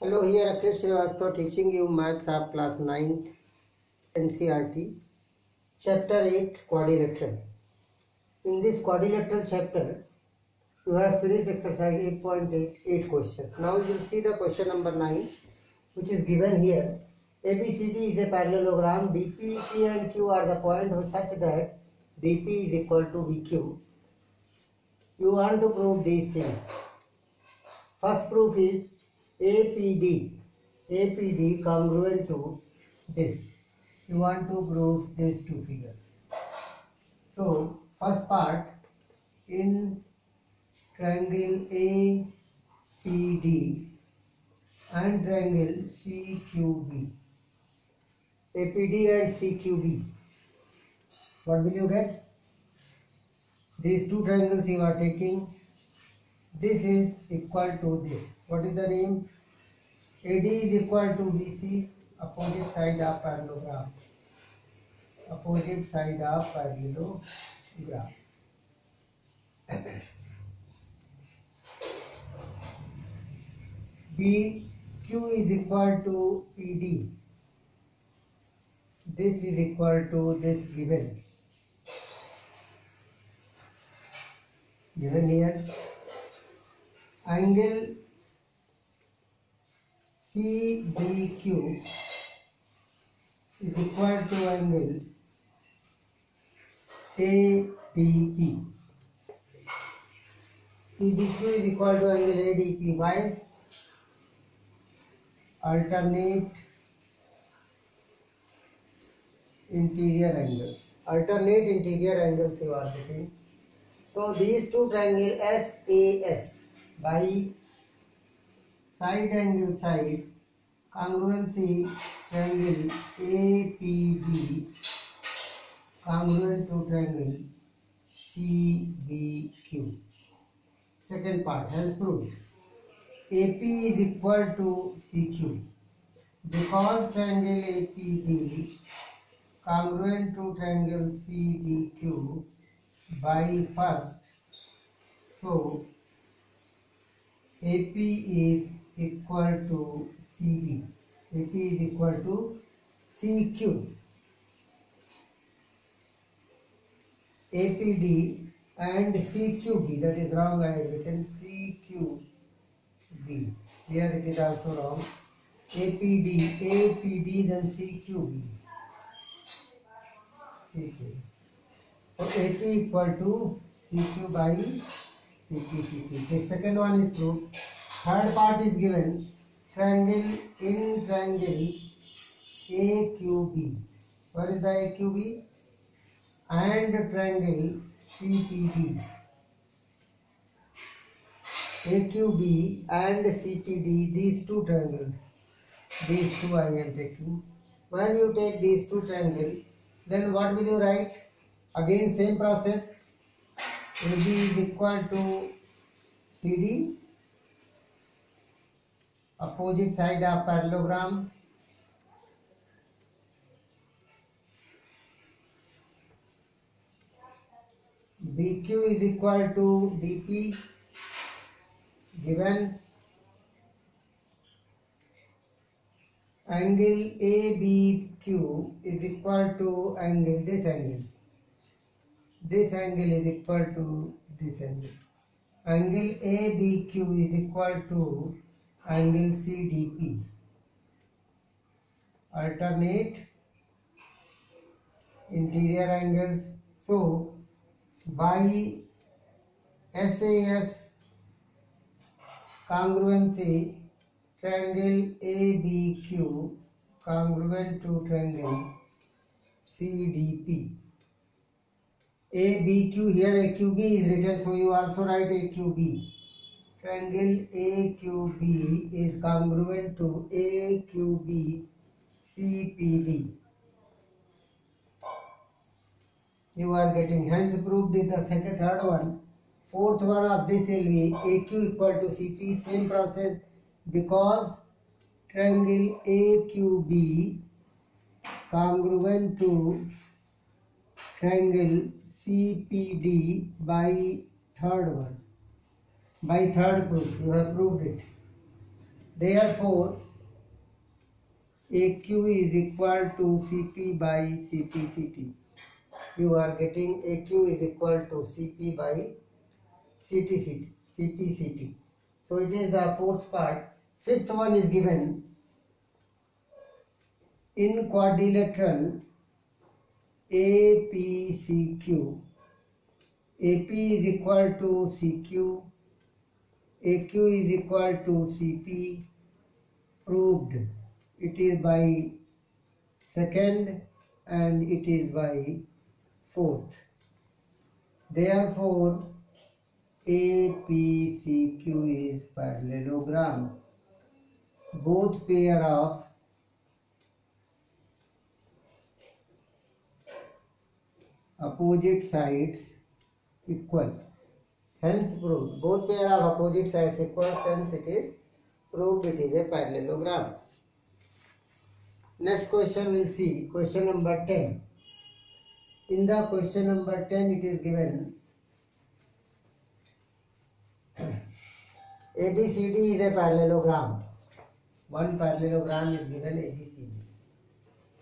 Hello, here Rakesh Srivastava teaching you Maths of class 9th NCERT, chapter 8 quadrilateral. In this quadrilateral chapter, you have finished exercise 8.8 questions. Now you will see the question number 9, which is given here. ABCD is a parallelogram. DP, P and Q are the points such that DP is equal to VQ. You want to prove these things. First proof is APD congruent to this. You want to prove these two figures. So first part, in triangle APD and triangle CQB. APD and CQB. What will you get? These two triangles you are taking. This is equal to this. What is the name? AD is equal to BC, opposite side of parallelogram. Opposite side of parallelogram. BQ is equal to PD. This is equal to this given. Given here. Angle CBQ is equal to angle ADP. CBQ is equal to angle ADP by alternate interior angles. Alternate interior angles you are getting. So these two triangles SAS by side angle side, congruency triangle APB congruent to triangle CBQ. Second part, hence proved. AP is equal to CQ because triangle APB congruent to triangle CBQ by first. So AP is equal to CB. AP is equal to CQ. APD and CQB, that is wrong, I have written CQB. Here it is also wrong. APD then CQB. CQ. So AP equal to CQ by CQ. The second one is proved. Third part is given. Triangle in triangle AQB. What is the AQB? And triangle CPD. AQB and CPD, these two triangles. These two I am taking. When you take these two triangles, then what will you write? Again same process. AB is equal to CD, opposite side of parallelogram. BQ is equal to DP, given angle ABQ is equal to angle, this angle. This angle is equal to this angle. Angle ABQ is equal to angle CDP. Alternate interior angles. So by SAS congruency, triangle ABQ congruent to triangle CDP. ABQ, here AQB is written, so you also write AQB. Triangle AQB is congruent to AQB CPD. You are getting, hence proved is the second, third one. Fourth one of this will be AQ equal to CP, same process, because triangle AQB congruent to triangle CPD by third one. By third proof, you have proved it. Therefore, AQ is equal to CP by CPCT. You are getting AQ is equal to CP by CPCT. So it is the fourth part. Fifth one is given in quadrilateral APCQ. AP is equal to CQ. AQ is equal to CP. Proved. It is by second and it is by fourth. Therefore, APCQ is parallelogram. Both pair of opposite sides equal. Hence proved. Both pair of opposite sides equal. Hence it is proved it is a parallelogram. Next question we'll see. Question number 10. In the question number 10 it is given ABCD is a parallelogram. One parallelogram is given ABCD.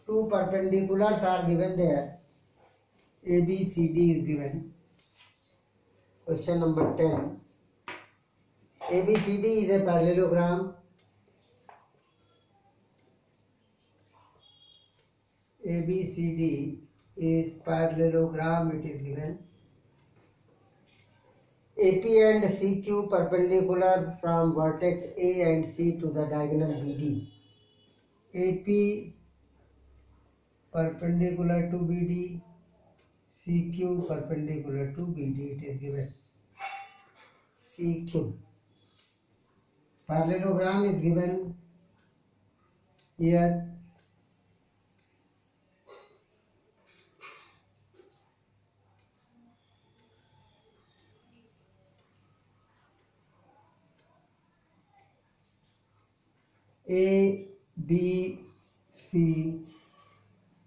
Two perpendiculars are given there. ABCD is given. Question number 10. ABCD is a parallelogram. ABCD is parallelogram, it is given. AP and CQ perpendicular from vertex A and C to the diagonal BD. AP perpendicular to BD, CQ perpendicular to BD, it is given. CQ. Parallelogram is given here. A, B, C,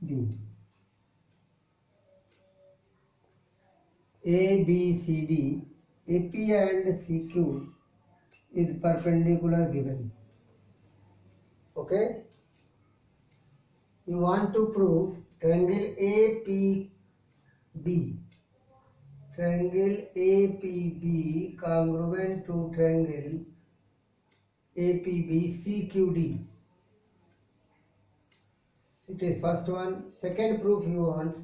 D. A, B, C, D. AP and CQ is perpendicular given. Okay? You want to prove triangle APB. Triangle APB congruent to triangle APB CQD. It is first one. Second proof you want.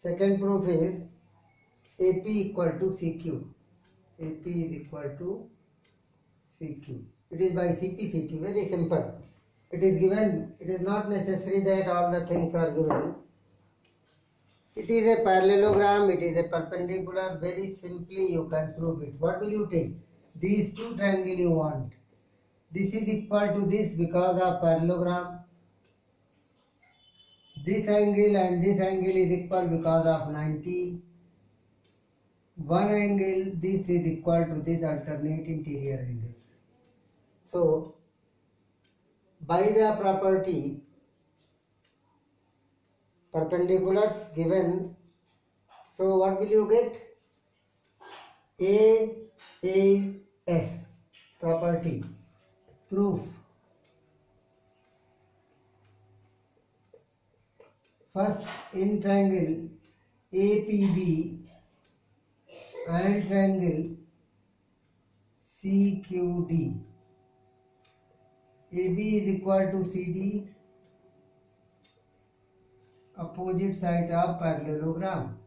Second proof is AP equal to CQ. AP is equal to CQ. It is by CPCT. Very simple. It is given. It is not necessary that all the things are given. It is a parallelogram. It is a perpendicular. Very simply you can prove it. What will you take? These two triangles you want. This is equal to this because of parallelogram. This angle and this angle is equal because of 90. One angle, this is equal to this alternate interior angles. So, by the property perpendiculars given, so what will you get? AAS property. Proof. First, in triangle APB and triangle CQD, AB is equal to CD, opposite side of parallelogram.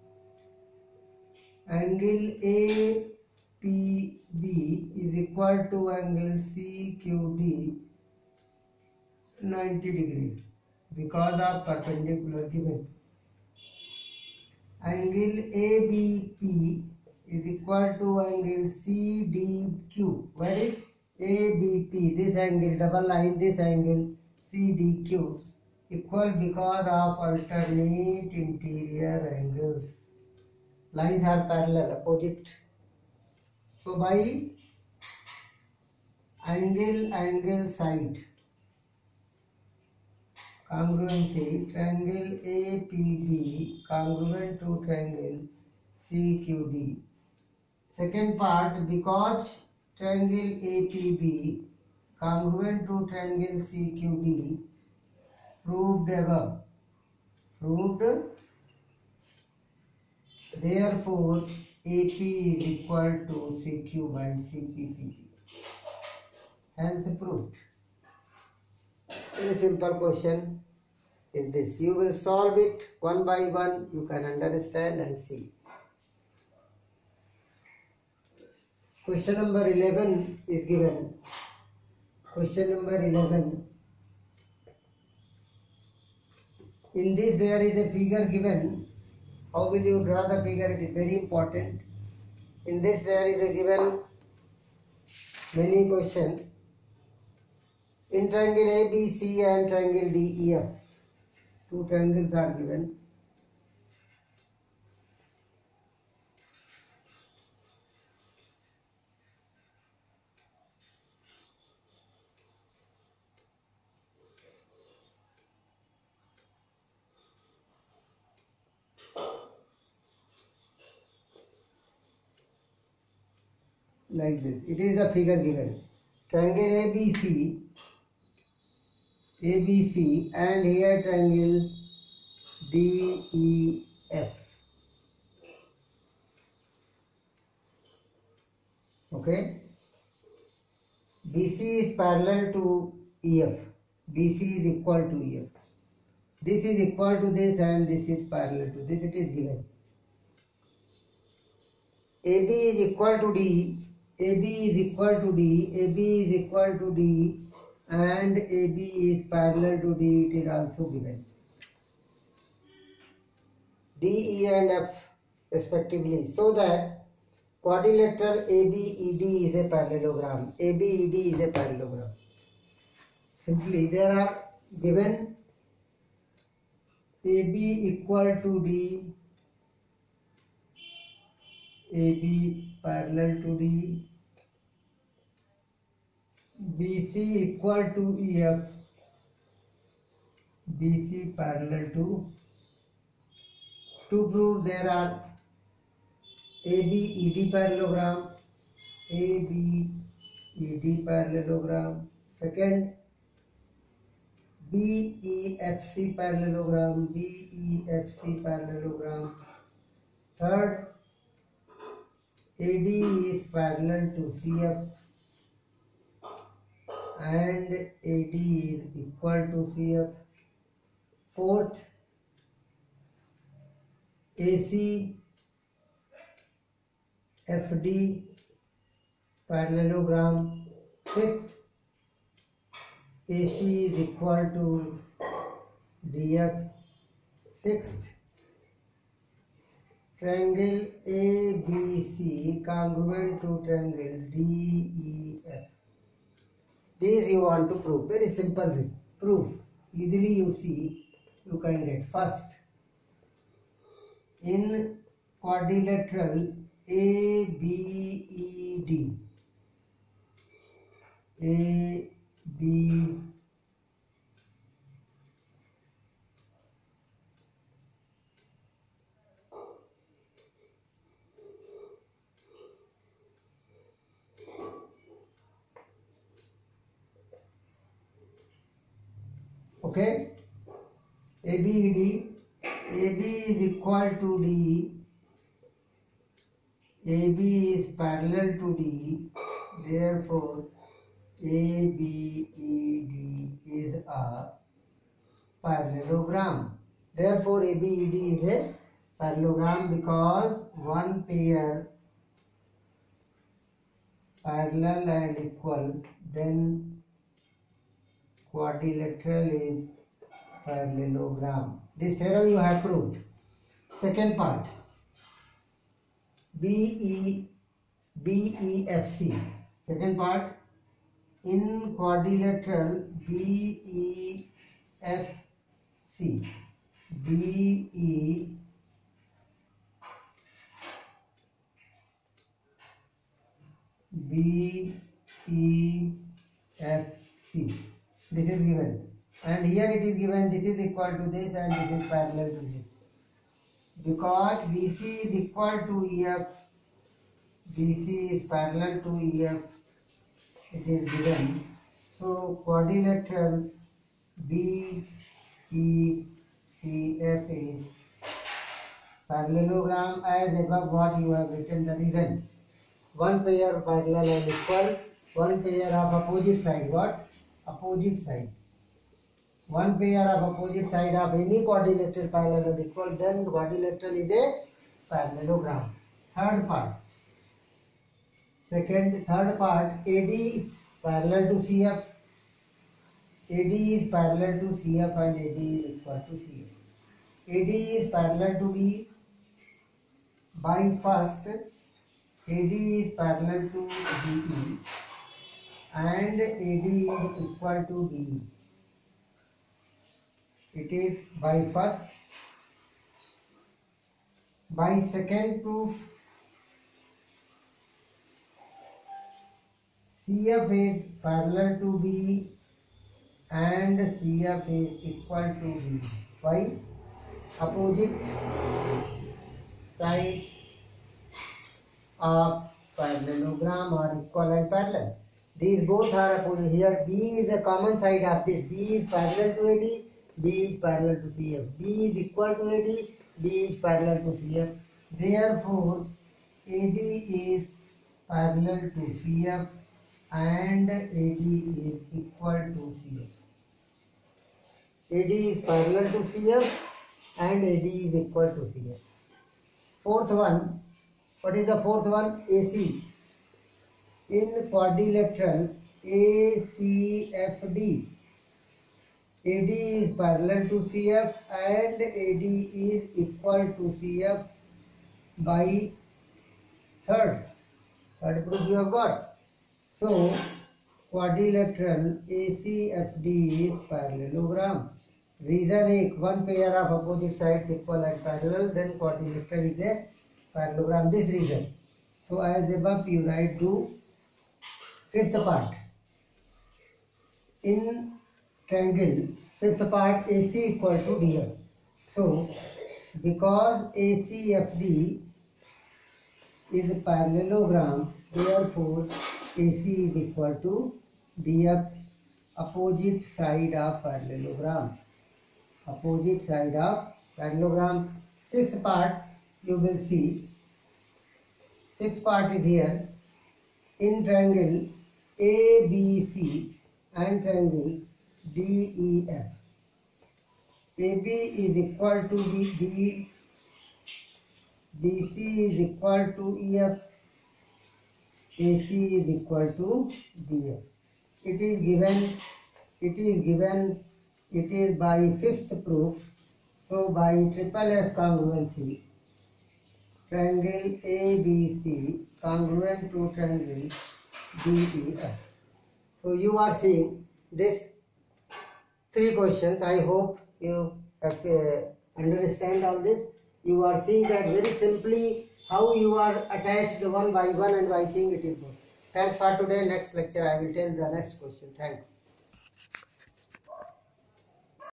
Angle APB is equal to angle CQD 90 degree because of perpendicular given. Angle ABP is equal to angle CDQ. Where is ABP? This angle, double line, this angle CDQ equal because of alternate interior angles. Lines are parallel, opposite. So by angle side congruency, triangle APB congruent to triangle CQD. Second part, because triangle APB congruent to triangle CQD proved above. Proved, therefore AP is equal to CQ by CPCT. Hence proved. Very simple question is this. You will solve it one by one. You can understand and see. Question number 11 is given. Question number 11. In this there is a figure given. How will you draw the figure? It is very important. In this there is a given many questions. In triangle ABC and triangle DEF, two triangles are given. Like this. It is the figure given. Triangle ABC and here triangle DEF. Okay. BC is parallel to EF. BC is equal to EF. This is equal to this and this is parallel to this. It is given. AB is equal to D. AB is equal to D. AB is equal to D. And AB is parallel to D, it is also given. D, E and F respectively. So that quadrilateral ABED is a parallelogram. ABED is a parallelogram. Simply there are given AB equal to D, AB parallel to D, BC equal to EF, BC parallel to prove there are ABED parallelogram, ABED parallelogram, second DEFC parallelogram, DEFC parallelogram, third AD is parallel to CF and AD is equal to CF. Fourth, AC FD parallelogram. Fifth, AC is equal to DF. Sixth, triangle ABC congruent to triangle DEF. This you want to prove. Very simple proof. Easily you see, you can get. First, in quadrilateral ABED, okay, ABED, AB is equal to D, AB is parallel to D, therefore ABED is a parallelogram. Therefore ABED is a parallelogram because one pair parallel and equal, then quadrilateral is parallelogram. This theorem you have proved. Second part, BEFC. Second part, in quadrilateral BEFC, BEFC. This is given. And here it is given this is equal to this and this is parallel to this. Because BC is equal to EF, BC is parallel to EF, it is given. So quadrilateral BECF is parallelogram as above. What you have written the reason. One pair parallel and equal, one pair of opposite side. What? Opposite side. One pair of opposite side of any quadrilateral parallel and equal, then quadrilateral is a parallelogram. Third part. Third part, AD parallel to CF. AD is parallel to CF and AD is equal to CF. AD is parallel to B by first. AD is parallel to BE and AD is equal to BE. It is by first. By second proof, CF is parallel to B and CF is equal to B. Why? Opposite sides of parallelogram are equal and parallel. These both are opposite. Here B is the common side of this. B is parallel to AD, B is parallel to CF. B is equal to AD, B is parallel to CF. Therefore, AD is parallel to CF and AD is equal to CF. AD is parallel to CF and AD is equal to CF. Fourth one. What is the fourth one? AC. In quadrilateral ACFD, AD is parallel to CF and AD is equal to CF by third proof you have got. So quadrilateral ACFD is parallelogram. Reason is one pair of opposite sides equal and parallel, then quadrilateral is a parallelogram. This reason. So as above you write to fifth part. In triangle, fifth part AC equal to DF. So because ACFD is a parallelogram, therefore AC is equal to DF, opposite side of parallelogram. Opposite side of parallelogram. Sixth part you will see. Sixth part is here. In triangle ABC and triangle DEF, AB is equal to BD, BC is equal to EF, AC is equal to DF. It is by fifth proof. So by triple S congruency, triangle ABC congruent to triangle DEF. So you are seeing this three questions. I hope you have understand all this. You are seeing that very simply how you are attached one by one, and by seeing it is good. Thanks for today. Next lecture I will tell the next question. Thanks.